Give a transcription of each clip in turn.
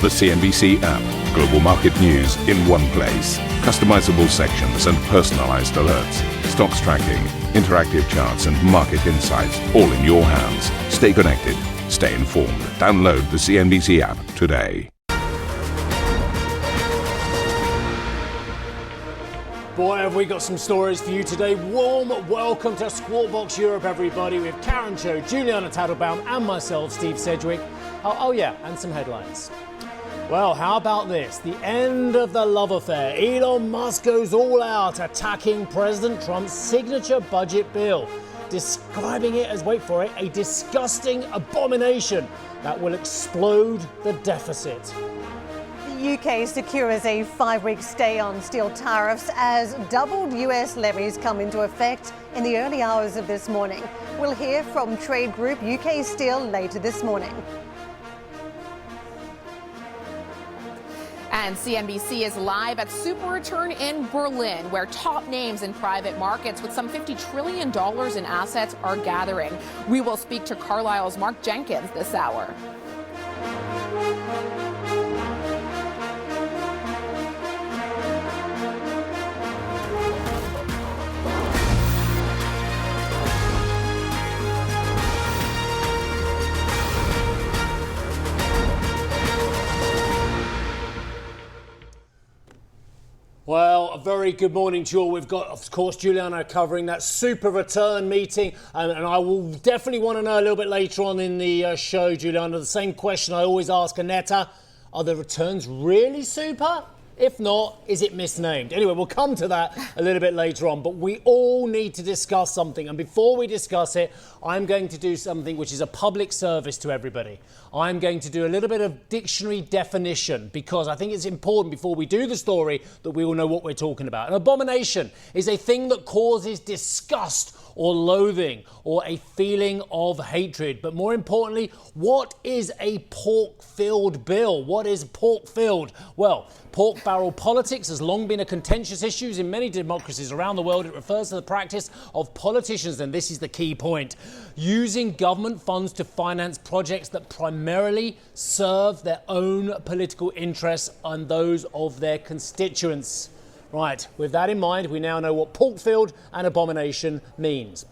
The CNBC app. Global market news in one place. Customizable sections and personalized alerts. Stocks tracking, interactive charts and market insights all in your hands. Stay connected. Stay informed. Download the CNBC app today. Boy, have we got some stories for you today. Warm welcome to Squawk Box Europe, everybody, with Karen Cho, Juliana Tattlebaum, and myself, Steve Sedgwick. Oh yeah, and some headlines. Well, how about this? The end of the love affair. Elon Musk goes all out, attacking President Trump's signature budget bill, describing it as, wait for it, a disgusting abomination that will explode the deficit. The UK secures a 5-week stay on steel tariffs as doubled US levies come into effect in the early hours of this morning. We'll hear from trade group UK Steel later this morning. And CNBC is live at Super Return in Berlin, where top names in private markets with some $50 trillion in assets are gathering. We will speak to Carlyle's Mark Jenkins this hour. Well, a very good morning to you all. We've got, of course, Juliana covering that super return meeting. And I will definitely want to know a little bit later on in the show, Juliana, the same question I always ask Annetta. Are the returns really super? If not, is it misnamed? Anyway, we'll come to that a little bit later on. But we all need to discuss something. And before we discuss it, I'm going to do something which is a public service to everybody. I'm going to do a little bit of dictionary definition because I think it's important before we do the story that we all know what we're talking about. An abomination is a thing that causes disgust or loathing or a feeling of hatred. But more importantly, what is a pork-filled bill? What is pork-filled? Well, pork barrel politics has long been a contentious issue in many democracies around the world. It refers to the practice of politicians, and this is the key point, using government funds to finance projects that primarily serve their own political interests and those of their constituents. Right, with that in mind, we now know what pork-filled and abomination means.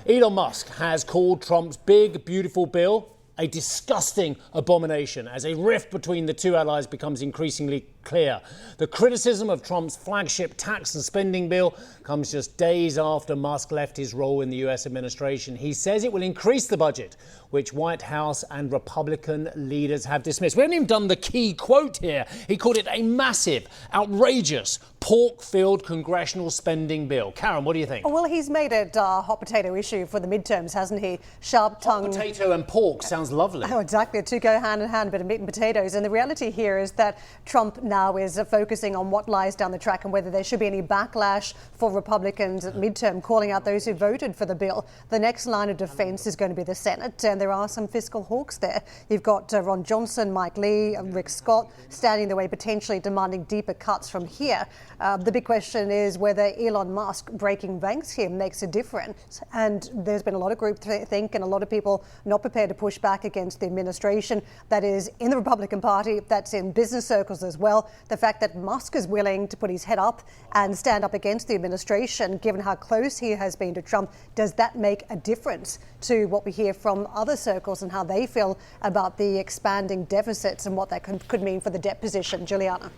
Elon Musk has called Trump's big, beautiful bill a disgusting abomination as a rift between the two allies becomes increasingly clear. The criticism of Trump's flagship tax and spending bill comes just days after Musk left his role in the US administration. He says it will increase the budget, which White House and Republican leaders have dismissed. We haven't even done the key quote here. He called it a massive, outrageous, pork-filled congressional spending bill. Karen, what do you think? Well, he's made it a hot potato issue for the midterms, hasn't he? Sharp-tongued. Hot potato and pork sounds lovely. Oh, exactly. The two go hand in hand, a bit of meat and potatoes. And the reality here is that Trump now is focusing on what lies down the track and whether there should be any backlash for Republicans at midterm, calling out those who voted for the bill. The next line of defense is going to be the Senate, and there are some fiscal hawks there. You've got Ron Johnson, Mike Lee, Rick Scott standing the way, potentially demanding deeper cuts from here. The big question is whether Elon Musk breaking banks here makes a difference. And there's been a lot of groupthink and a lot of people not prepared to push back against the administration. That is in the Republican Party, that's in business circles as well. The fact that Musk is willing to put his head up and stand up against the administration, given how close he has been to Trump, does that make a difference to what we hear from other circles and how they feel about the expanding deficits and what that could mean for the debt position? Juliana.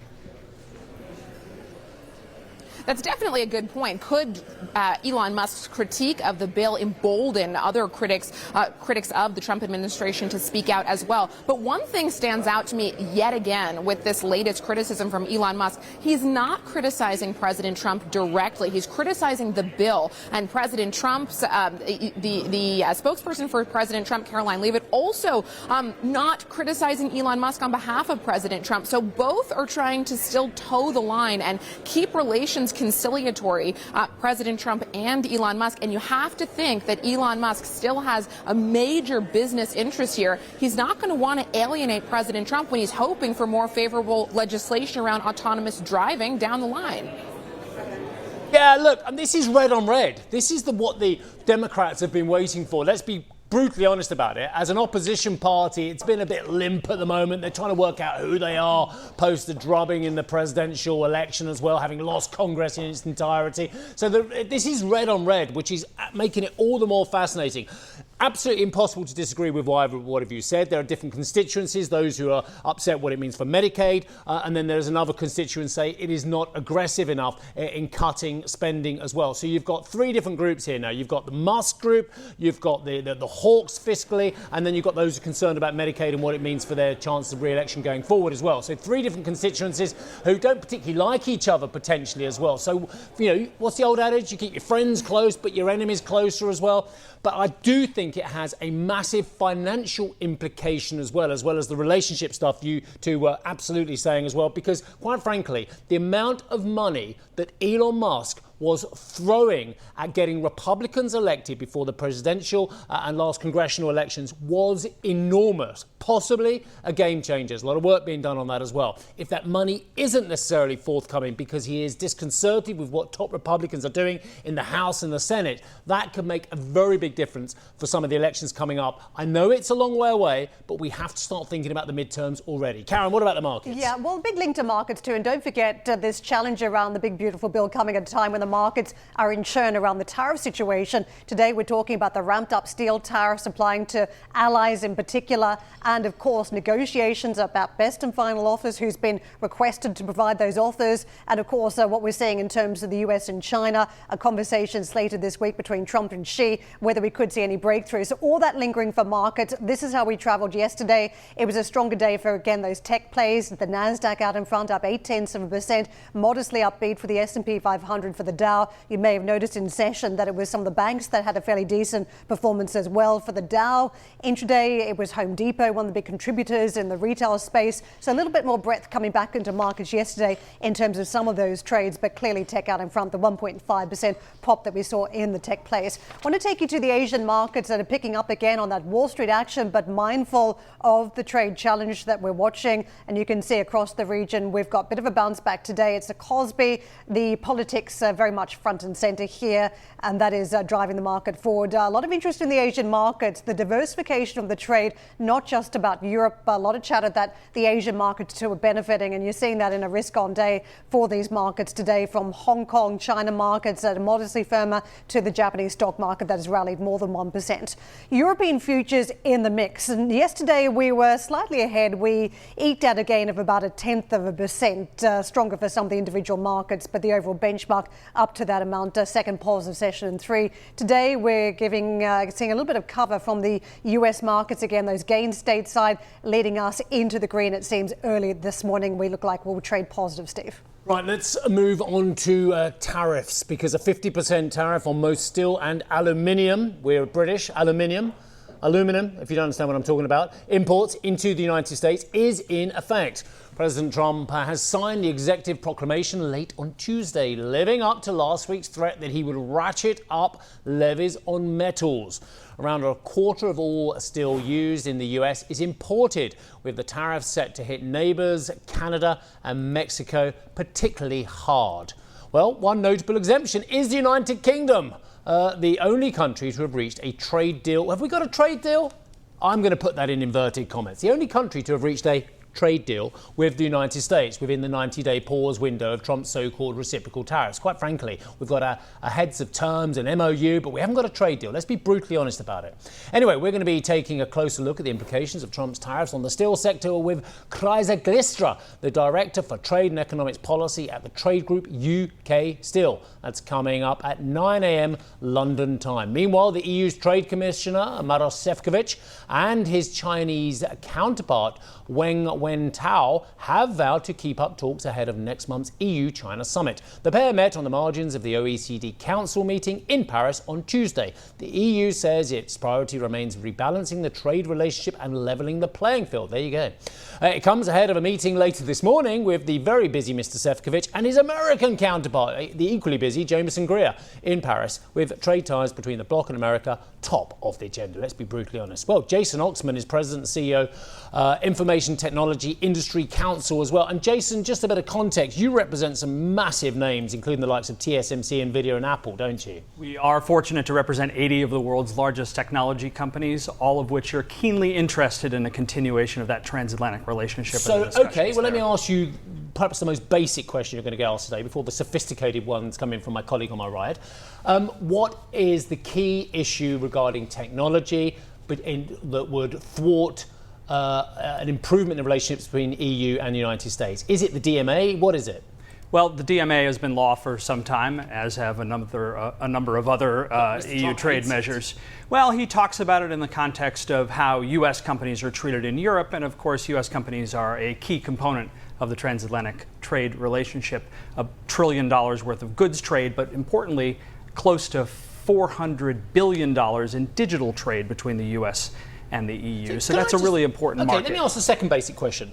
That's definitely a good point. Could Elon Musk's critique of the bill embolden other critics of the Trump administration to speak out as well? But one thing stands out to me yet again with this latest criticism from Elon Musk. He's not criticizing President Trump directly. He's criticizing the bill. And President Trump's, the spokesperson for President Trump, Caroline Leavitt, also not criticizing Elon Musk on behalf of President Trump. So both are trying to still toe the line and keep relations conciliatory, President Trump and Elon Musk. And you have to think that Elon Musk still has a major business interest here. He's not going to want to alienate President Trump when he's hoping for more favorable legislation around autonomous driving down the line. Yeah, look, and this is red on red. This is what the Democrats have been waiting for. Let's be brutally honest about it, as an opposition party, it's been a bit limp at the moment. They're trying to work out who they are post the drubbing in the presidential election as well, having lost Congress in its entirety. So this is red on red, which is making it all the more fascinating. Absolutely impossible to disagree with what have you said. There are different constituencies, those who are upset what it means for Medicaid, and then there's another constituency say it is not aggressive enough in cutting spending as well. So you've got three different groups here now. You've got the Musk group, you've got the hawks fiscally, and then you've got those who are concerned about Medicaid and what it means for their chances of re-election going forward as well. So three different constituencies who don't particularly like each other potentially as well. So, what's the old adage? You keep your friends close, but your enemies closer as well. But I do think it has a massive financial implication as well as the relationship stuff you two were absolutely saying as well, because quite frankly, the amount of money that Elon Musk was throwing at getting Republicans elected before the presidential and last congressional elections was enormous. Possibly a game changer. There's a lot of work being done on that as well. If that money isn't necessarily forthcoming because he is disconcerted with what top Republicans are doing in the House and the Senate, that could make a very big difference for some of the elections coming up. I know it's a long way away, but we have to start thinking about the midterms already. Karen, what about the markets? Yeah, well, big link to markets too. And don't forget this challenge around the big beautiful bill coming at a time when the markets are in churn around the tariff situation. Today, we're talking about the ramped up steel tariffs applying to allies in particular. And of course, negotiations about best and final offers, who's been requested to provide those offers. And of course, what we're seeing in terms of the US and China, a conversation slated this week between Trump and Xi, whether we could see any breakthroughs. So all that lingering for markets. This is how we traveled yesterday. It was a stronger day for, again, those tech plays. The Nasdaq out in front, up 0.8%, modestly upbeat for the S&P 500 for the Dow. You may have noticed in session that it was some of the banks that had a fairly decent performance as well. For the Dow, intraday, it was Home Depot, one of the big contributors in the retail space. So a little bit more breadth coming back into markets yesterday in terms of some of those trades, but clearly tech out in front, the 1.5% pop that we saw in the tech plays. I want to take you to the Asian markets that are picking up again on that Wall Street action, but mindful of the trade challenge that we're watching. And you can see across the region, we've got a bit of a bounce back today. It's a Cosby, the politics very much front and center here, and that is driving the market forward. A lot of interest in the Asian markets, the diversification of the trade, not just about Europe. A lot of chatter that the Asian markets too are benefiting, and you're seeing that in a risk-on day for these markets today, from Hong Kong, China markets that are modestly firmer to the Japanese stock market that has rallied more than 1%. European futures in the mix, and yesterday we were slightly ahead. We eked out a gain of about 0.1%, stronger for some of the individual markets, but the overall benchmark up to that amount. Second positive session in 3. Today we're seeing a little bit of cover from the US markets. Again, those gains stateside leading us into the green. It seems early this morning we look like we'll trade positive, Steve. Right, let's move on to tariffs, because a 50% tariff on most steel and aluminium, we're British, aluminum, if you don't understand what I'm talking about, imports into the United States is in effect. President Trump has signed the executive proclamation late on Tuesday, living up to last week's threat that he would ratchet up levies on metals. Around a quarter of all steel used in the US is imported, with the tariffs set to hit neighbours Canada and Mexico particularly hard. Well, one notable exemption is the United Kingdom, the only country to have reached a trade deal. Have we got a trade deal? I'm going to put that in inverted commas. The only country to have reached a trade deal with the United States within the 90-day pause window of Trump's so-called reciprocal tariffs. Quite frankly, we've got a heads of terms, an MOU, but we haven't got a trade deal. Let's be brutally honest about it. Anyway, we're going to be taking a closer look at the implications of Trump's tariffs on the steel sector with Kreiser Glistra, the Director for Trade and Economics Policy at the trade group UK Steel. That's coming up at 9 a.m. London time. Meanwhile, the EU's Trade Commissioner, Maros Sefcovic, and his Chinese counterpart, Wang Wentao, have vowed to keep up talks ahead of next month's EU-China summit. The pair met on the margins of the OECD Council meeting in Paris on Tuesday. The EU says its priority remains rebalancing the trade relationship and levelling the playing field. There you go. It comes ahead of a meeting later this morning with the very busy Mr. Sefcovic and his American counterpart, the equally busy Jameson Greer, in Paris, with trade ties between the bloc and America top of the agenda. Let's be brutally honest. Well, Jason Oxman is President and CEO, Information Technology Technology Industry Council as well. And Jason, just a bit of context, you represent some massive names, including the likes of TSMC, Nvidia and Apple, don't you? We are fortunate to represent 80 of the world's largest technology companies, all of which are keenly interested in a continuation of that transatlantic relationship. So, okay, well, let me ask you perhaps the most basic question you're going to get asked today before the sophisticated ones come in from my colleague on my right. What is the key issue regarding technology that would thwart an improvement in the relationships between EU and the United States? Is it the DMA? What is it? Well, the DMA has been law for some time, as have a number of other EU trade measures. Well, he talks about it in the context of how U.S. companies are treated in Europe, and of course, U.S. companies are a key component of the transatlantic trade relationship. $1 trillion worth of goods trade, but importantly, close to $400 billion in digital trade between the U.S. and the EU. So that's a really important market. Okay, let me ask the second basic question.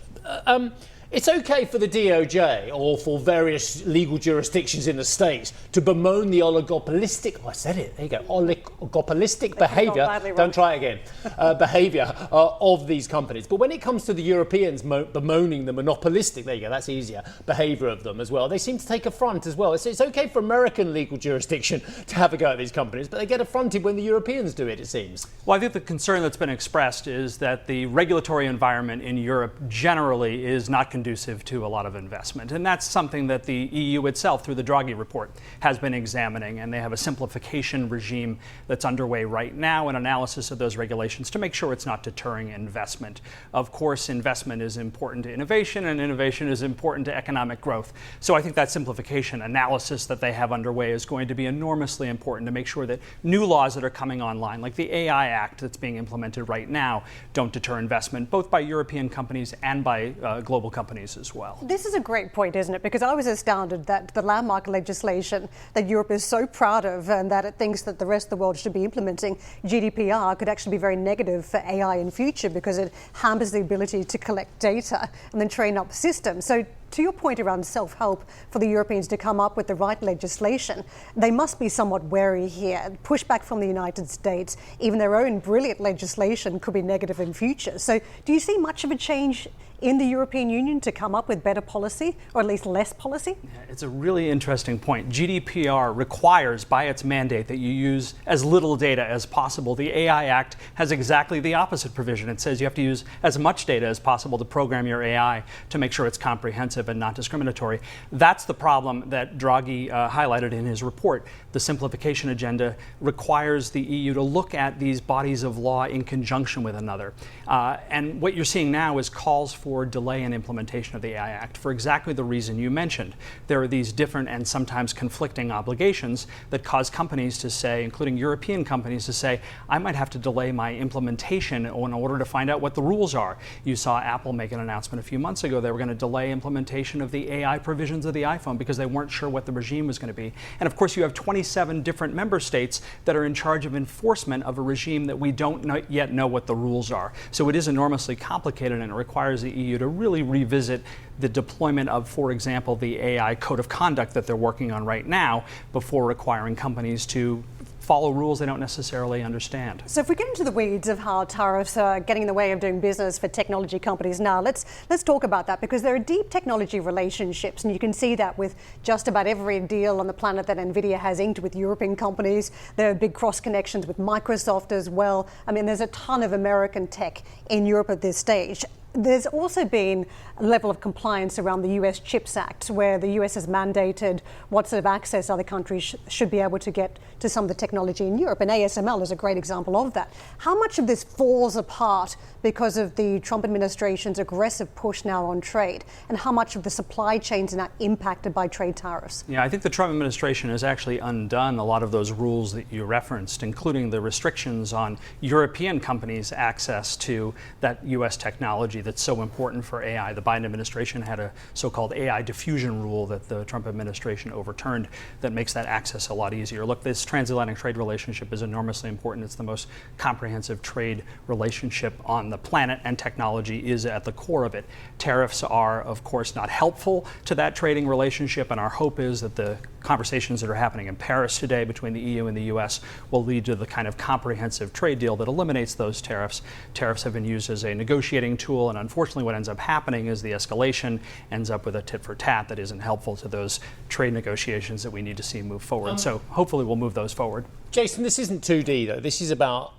It's okay for the DOJ or for various legal jurisdictions in the States to bemoan the oligopolistic, I said it, there you go, oligopolistic behaviour, don't try it again, behaviour of these companies. But when it comes to the Europeans bemoaning the monopolistic, there you go, that's easier, behaviour of them as well, they seem to take affront as well. It's okay for American legal jurisdiction to have a go at these companies, but they get affronted when the Europeans do it, it seems. Well, I think the concern that's been expressed is that the regulatory environment in Europe generally is not conducive to a lot of investment. And that's something that the EU itself, through the Draghi report, has been examining. And they have a simplification regime that's underway right now, an analysis of those regulations to make sure it's not deterring investment. Of course, investment is important to innovation, and innovation is important to economic growth. So I think that simplification analysis that they have underway is going to be enormously important to make sure that new laws that are coming online, like the AI Act that's being implemented right now, don't deter investment, both by European companies and by global companies as well. This is a great point, isn't it? Because I was astounded that the landmark legislation that Europe is so proud of and that it thinks that the rest of the world should be implementing, GDPR, could actually be very negative for AI in future because it hampers the ability to collect data and then train up systems. So to your point around self-help for the Europeans to come up with the right legislation, they must be somewhat wary here. Pushback from the United States, even their own brilliant legislation could be negative in future. So do you see much of a change in the European Union to come up with better policy, or at least less policy? It's a really interesting point. GDPR requires by its mandate that you use as little data as possible. The AI Act has exactly the opposite provision. It says you have to use as much data as possible to program your AI to make sure it's comprehensive and not discriminatory. That's the problem that Draghi highlighted in his report. The simplification agenda requires the EU to look at these bodies of law in conjunction with another. And what you're seeing now is calls for delay in implementation of the AI Act for exactly the reason you mentioned. There are these different and sometimes conflicting obligations that cause companies to say, including European companies, to say, I might have to delay my implementation in order to find out what the rules are. You saw Apple make an announcement a few months ago they were going to delay implementation of the AI provisions of the iPhone because they weren't sure what the regime was going to be. And of course, you have 27 different member states that are in charge of enforcement of a regime that we don't yet know what the rules are. So it is enormously complicated, and it requires the EU to really revisit the deployment of, for example, the AI code of conduct that they're working on right now before requiring companies to follow rules they don't necessarily understand. So if we get into the weeds of how tariffs are getting in the way of doing business for technology companies now, let's talk about that, because there are deep technology relationships, and you can see that with just about every deal on the planet that Nvidia has inked with European companies. There are big cross connections with Microsoft as well. I mean, there's a ton of American tech in Europe at this stage. There's also been a level of compliance around the US CHIPS Act, where the US has mandated what sort of access other countries should be able to get to some of the technology in Europe. And ASML is a great example of that. How much of this falls apart because of the Trump administration's aggressive push now on trade? And how much of the supply chains are now impacted by trade tariffs? Yeah, I think the Trump administration has actually undone a lot of those rules that you referenced, including the restrictions on European companies' access to that US technology that's so important for AI. The Biden administration had a so-called AI diffusion rule that the Trump administration overturned that makes that access a lot easier. Look, this transatlantic trade relationship is enormously important. It's the most comprehensive trade relationship on the planet, and technology is at the core of it. Tariffs are, of course, not helpful to that trading relationship, and our hope is that the conversations that are happening in Paris today between the EU and the US will lead to the kind of comprehensive trade deal that eliminates those tariffs. Tariffs have been used as a negotiating tool, and unfortunately what ends up happening is the escalation ends up with a tit for tat that isn't helpful to those trade negotiations that we need to see move forward. So hopefully we'll move those forward. Jason, this isn't 2D though. This is about,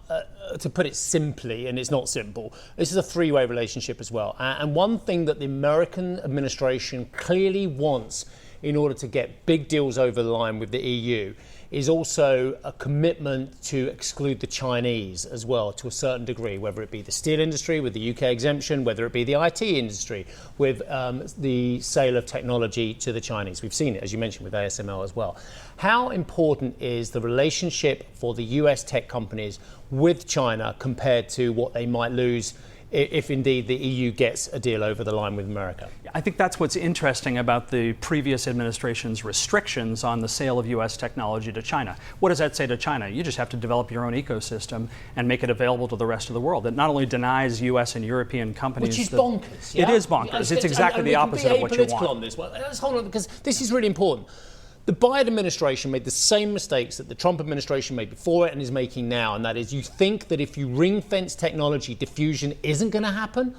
to put it simply, and it's not simple, this is a three-way relationship as well. And one thing that the American administration clearly wants in order to get big deals over the line with the EU is also a commitment to exclude the Chinese as well to a certain degree, whether it be the steel industry with the UK exemption, whether it be the IT industry with the sale of technology to the Chinese. We've seen it, as you mentioned, with ASML as well. How important is the relationship for the US tech companies with China compared to what they might lose if indeed the EU gets a deal over the line with America? I think that's what's interesting about the previous administration's restrictions on the sale of U.S. technology to China. What does that say to China? You just have to develop your own ecosystem and make it available to the rest of the world. It not only denies U.S. and European companies... Which is bonkers, yeah? It is bonkers. It's exactly the opposite of what you want. On this. Well, let's hold on, because this is really important. The Biden administration made the same mistakes that the Trump administration made before it and is making now, and that is you think that if you ring-fence technology, diffusion isn't going to happen.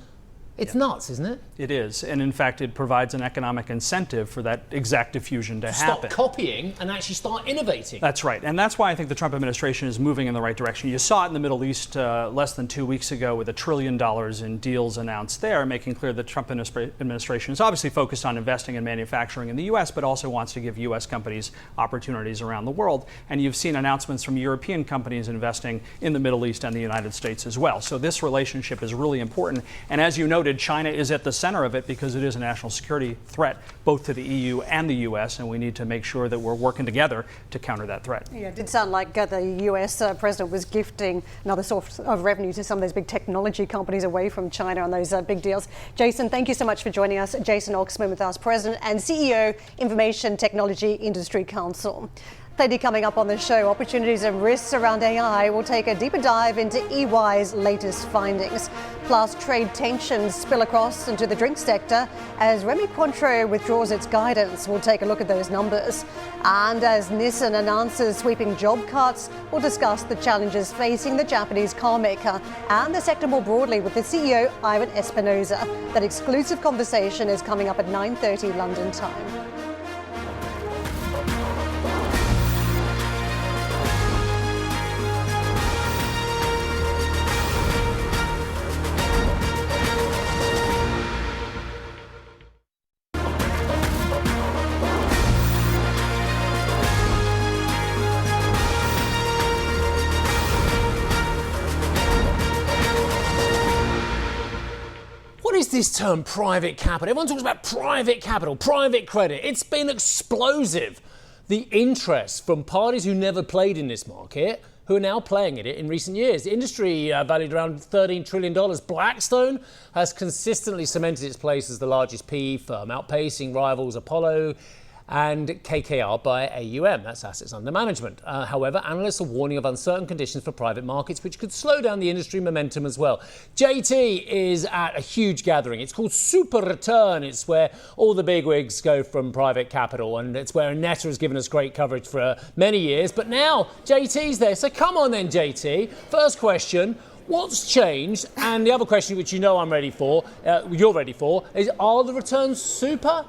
It's nuts, isn't it? It is, and in fact it provides an economic incentive for that exact diffusion to happen. Stop copying and actually start innovating. That's right, and that's why I think the Trump administration is moving in the right direction. You saw it in the Middle East less than 2 weeks ago with $1 trillion in deals announced there, making clear that the Trump administration is obviously focused on investing in manufacturing in the U.S., but also wants to give U.S. companies opportunities around the world. And you've seen announcements from European companies investing in the Middle East and the United States as well. So this relationship is really important, and as you noted, China is at the center of it because it is a national security threat both to the EU and the US, and we need to make sure that we're working together to counter that threat. Yeah, it did sound like the US president was gifting another source of revenue to some of those big technology companies away from China on those big deals. Jason, thank you so much for joining us. Jason Oxman with us, President and CEO, Information Technology Industry Council. Plenty coming up on the show. Opportunities and risks around AI. We'll take a deeper dive into EY's latest findings. Plus, trade tensions spill across into the drink sector as Remy Cointreau withdraws its guidance. We'll take a look at those numbers. And as Nissan announces sweeping job cuts, we'll discuss the challenges facing the Japanese car maker and the sector more broadly with the CEO, Ivan Espinosa. That exclusive conversation is coming up at 9:30 London time. This term private capital. Everyone talks about private capital, private credit. It's been explosive. The interest from parties who never played in this market, who are now playing in it in recent years. The industry valued around $13 trillion. Blackstone has consistently cemented its place as the largest PE firm, outpacing rivals Apollo and KKR by AUM, that's assets under management. However, analysts are warning of uncertain conditions for private markets, which could slow down the industry momentum as well. JT is at a huge gathering. It's called Super Return. It's where all the bigwigs go from private capital, and it's where Annetta has given us great coverage for many years. But now JT's there, so come on then, JT. First question. What's changed? And the other question, which you know I'm ready for, you're ready for, is are the returns super?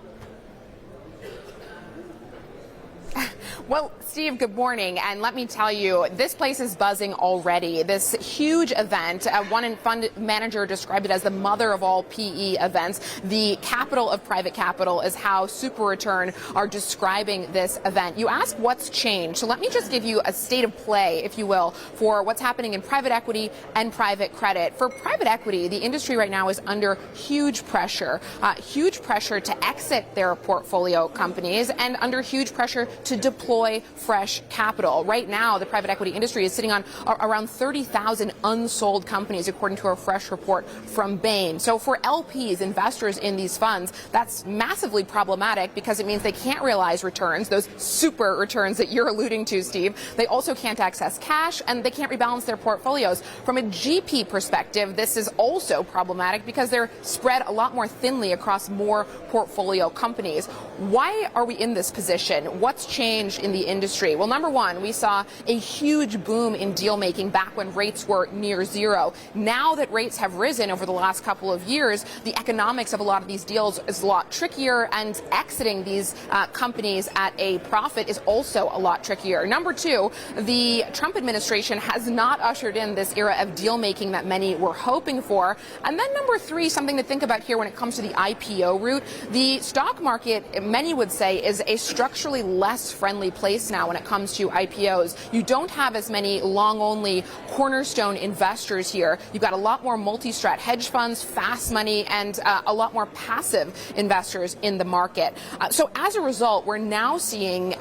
Well, Steve, good morning. And let me tell you, this place is buzzing already. This huge event, one fund manager described it as the mother of all PE events. The capital of private capital is how Super Return are describing this event. You ask what's changed. So let me just give you a state of play, if you will, for what's happening in private equity and private credit. For private equity, the industry right now is under huge pressure to exit their portfolio companies and under huge pressure to deploy deploy fresh capital. Right now, the private equity industry is sitting on around 30,000 unsold companies, according to a fresh report from Bain. So for LPs, investors in these funds, that's massively problematic because it means they can't realize returns, those super returns that you're alluding to, Steve. They also can't access cash and they can't rebalance their portfolios. From a GP perspective, this is also problematic because they're spread a lot more thinly across more portfolio companies. Why are we in this position? What's changed in the industry? Well, number one, we saw a huge boom in deal making back when rates were near zero. Now that rates have risen over the last couple of years, the economics of a lot of these deals is a lot trickier, and exiting these companies at a profit is also a lot trickier. Number two, the Trump administration has not ushered in this era of deal making that many were hoping for. And then number three, something to think about here when it comes to the IPO route, the stock market, many would say, is a structurally less friendly place now when it comes to IPOs. You don't have as many long-only cornerstone investors here. You've got a lot more multi-strat hedge funds, fast money, and a lot more passive investors in the market. So as a result, we're now seeing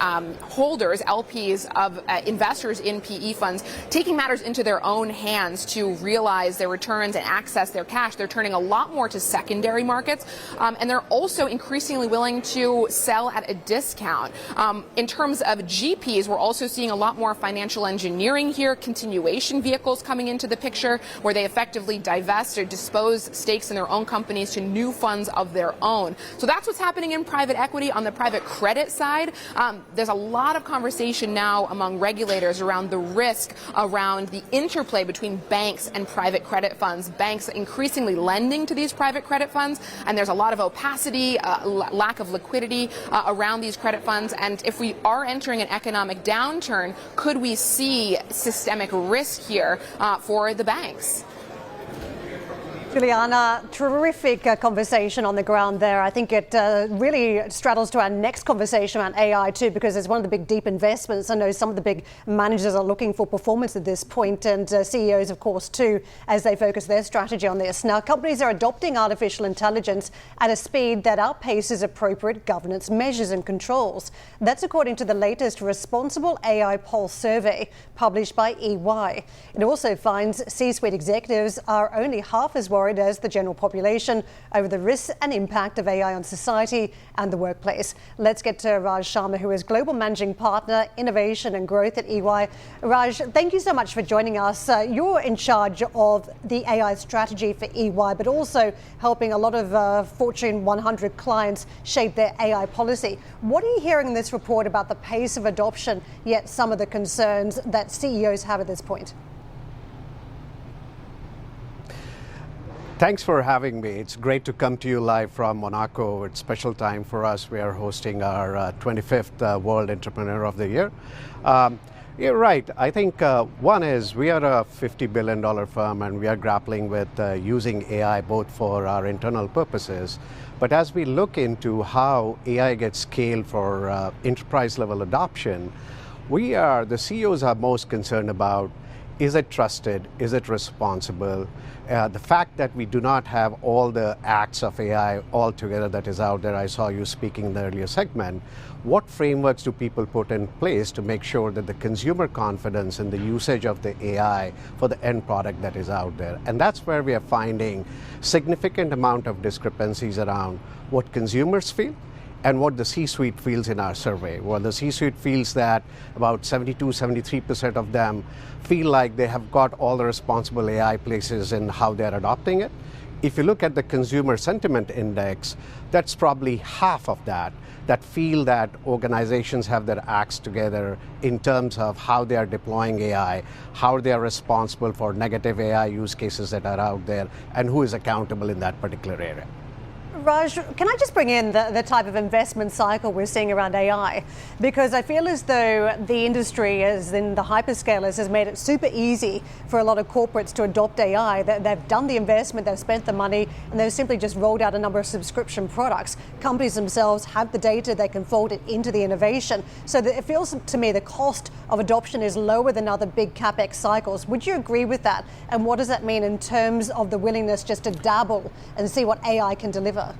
holders, LPs of investors in PE funds, taking matters into their own hands to realize their returns and access their cash. They're turning a lot more to secondary markets, and they're also increasingly willing to sell at a discount. In terms of GPs, we're also seeing a lot more financial engineering here, continuation vehicles coming into the picture where they effectively divest or dispose stakes in their own companies to new funds of their own. So that's what's happening in private equity. On the private credit side, there's a lot of conversation now among regulators around the risk around the interplay between banks and private credit funds. Banks increasingly lending to these private credit funds, and there's a lot of opacity, lack of liquidity around these credit funds. And if we are entering an economic downturn, could we see systemic risk here for the banks? Juliana, terrific conversation on the ground there. I think it really straddles to our next conversation around AI too, because it's one of the big deep investments. I know some of the big managers are looking for performance at this point, and CEOs, of course, too, as they focus their strategy on this. Now, companies are adopting artificial intelligence at a speed that outpaces appropriate governance measures and controls. That's according to the latest Responsible AI Pulse survey published by EY. It also finds C-suite executives are only half as worried as the general population over the risks and impact of AI on society and the workplace. Let's get to Raj Sharma, who is Global Managing Partner, Innovation and Growth at EY. Raj, thank you so much for joining us. You're in charge of the AI strategy for EY, but also helping a lot of Fortune 100 clients shape their AI policy. What are you hearing in this report about the pace of adoption, yet some of the concerns that CEOs have at this point? Thanks for having me. It's great to come to you live from Monaco. It's special time for us. We are hosting our 25th World Entrepreneur of the Year. You're right. I think one is we are a $50 billion firm and we are grappling with using AI both for our internal purposes. But as we look into how AI gets scaled for enterprise level adoption, the CEOs are most concerned about, is it trusted? Is it responsible? The fact that we do not have all the acts of AI altogether that is out there. I saw you speaking in the earlier segment. What frameworks do people put in place to make sure that the consumer confidence in the usage of the AI for the end product that is out there? And that's where we are finding significant amount of discrepancies around what consumers feel and what the C-suite feels in our survey. Well, the C-suite feels that about 73% of them feel like they have got all the responsible AI places in how they're adopting it. If you look at the consumer sentiment index, that's probably half of that feel that organizations have their acts together in terms of how they are deploying AI, how they are responsible for negative AI use cases that are out there, and who is accountable in that particular area. Raj, can I just bring in the type of investment cycle we're seeing around AI? Because I feel as though the industry, as in the hyperscalers, has made it super easy for a lot of corporates to adopt AI. They've done the investment, they've spent the money, and they've simply just rolled out a number of subscription products. Companies themselves have the data, they can fold it into the innovation. So that it feels to me the cost of adoption is lower than other big CapEx cycles. Would you agree with that? And what does that mean in terms of the willingness just to dabble and see what AI can deliver?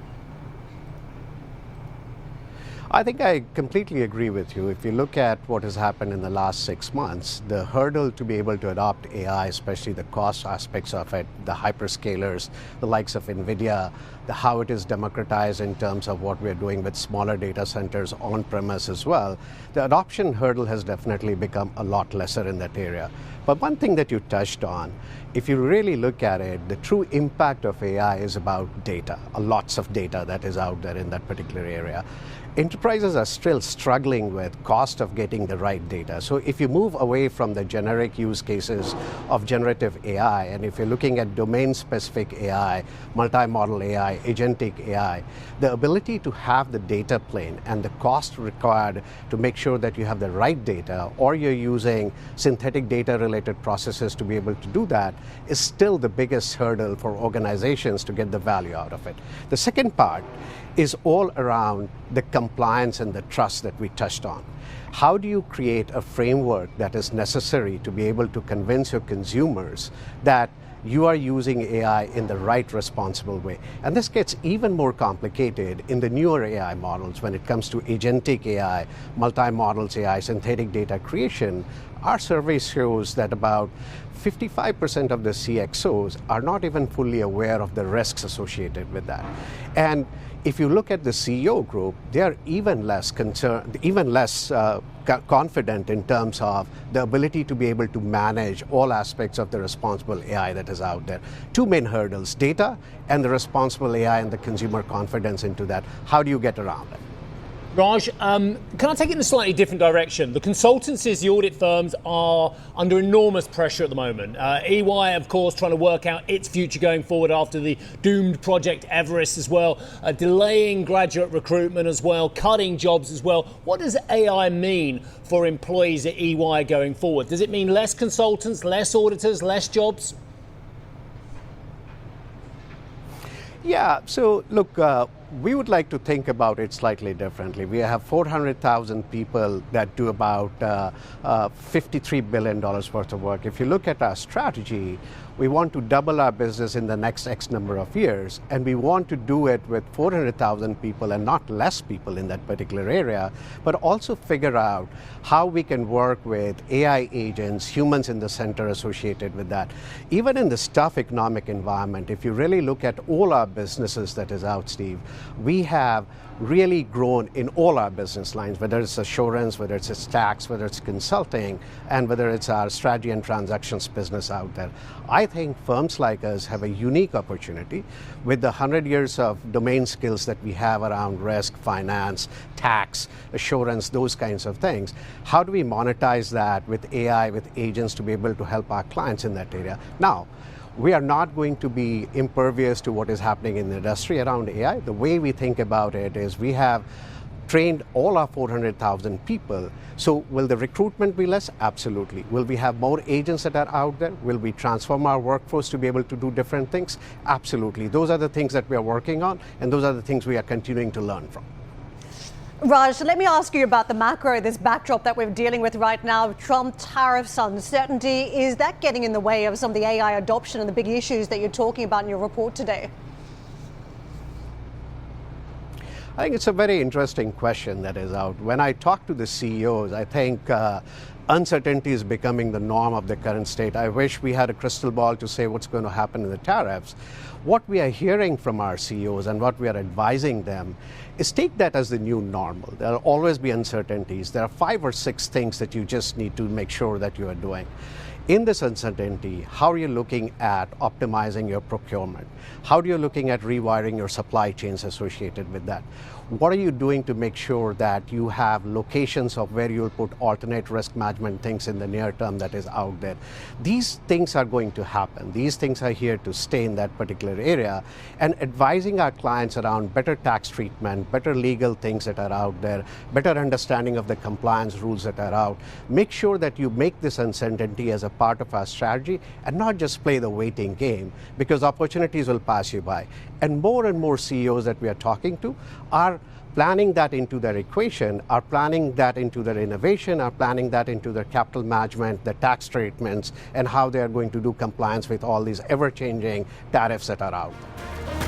I think I completely agree with you. If you look at what has happened in the last 6 months, the hurdle to be able to adopt AI, especially the cost aspects of it, the hyperscalers, the likes of NVIDIA, how it is democratized in terms of what we're doing with smaller data centers on premise as well, the adoption hurdle has definitely become a lot lesser in that area. But one thing that you touched on, if you really look at it, the true impact of AI is about data, lots of data that is out there in that particular area. Enterprises are still struggling with cost of getting the right data. So if you move away from the generic use cases of generative AI, and if you're looking at domain-specific AI, multi-model AI, agentic AI, the ability to have the data plane and the cost required to make sure that you have the right data, or you're using synthetic data-related processes to be able to do that, is still the biggest hurdle for organizations to get the value out of it. The second part is all around the compliance and the trust that we touched on. How do you create a framework that is necessary to be able to convince your consumers that you are using AI in the right, responsible way? And this gets even more complicated in the newer AI models when it comes to agentic AI, multi-models AI, synthetic data creation. Our survey shows that about 55% of the CXOs are not even fully aware of the risks associated with that. And if you look at the CEO group, they are even less concerned, even less confident in terms of the ability to be able to manage all aspects of the responsible AI that is out there. Two main hurdles: data and the responsible AI and the consumer confidence into that. How do you get around it? Raj, can I take it in a slightly different direction? The consultancies, the audit firms are under enormous pressure at the moment. EY, of course, trying to work out its future going forward after the doomed Project Everest as well, delaying graduate recruitment as well, cutting jobs as well. What does AI mean for employees at EY going forward? Does it mean less consultants, less auditors, less jobs? Yeah, so look, we would like to think about it slightly differently. We have 400,000 people that do about $53 billion worth of work. If you look at our strategy, we want to double our business in the next X number of years, and we want to do it with 400,000 people and not less people in that particular area, but also figure out how we can work with AI agents, humans in the center associated with that. Even in this tough economic environment, if you really look at all our businesses that is out, Steve, we have really grown in all our business lines, whether it's assurance, whether it's tax, whether it's consulting, and whether it's our strategy and transactions business out there. I think firms like us have a unique opportunity with the 100 years of domain skills that we have around risk, finance, tax, assurance, those kinds of things. How do we monetize that with AI, with agents to be able to help our clients in that area? Now, we are not going to be impervious to what is happening in the industry around AI. The way we think about it is we have trained all our 400,000 people. So will the recruitment be less? Absolutely. Will we have more agents that are out there? Will we transform our workforce to be able to do different things? Absolutely. Those are the things that we are working on, and those are the things we are continuing to learn from. Raj, let me ask you about the macro, this backdrop that we're dealing with right now. Trump tariffs, uncertainty, is that getting in the way of some of the AI adoption and the big issues that you're talking about in your report today? I think it's a very interesting question that is out. When I talk to the CEOs, I think uncertainty is becoming the norm of the current state. I wish we had a crystal ball to say what's going to happen in the tariffs. What we are hearing from our CEOs and what we are advising them is take that as the new normal. There will always be uncertainties. There are 5 or 6 things that you just need to make sure that you are doing. In this uncertainty, how are you looking at optimizing your procurement? How are you looking at rewiring your supply chains associated with that? What are you doing to make sure that you have locations of where you'll put alternate risk management things in the near term that is out there? These things are going to happen. These things are here to stay in that particular area. And advising our clients around better tax treatment, better legal things that are out there, better understanding of the compliance rules that are out. Make sure that you make this uncertainty as a part of our strategy and not just play the waiting game, because opportunities will pass you by. And more CEOs that we are talking to are planning that into their equation, are planning that into their innovation, are planning that into their capital management, the tax treatments, and how they are going to do compliance with all these ever-changing tariffs that are out there.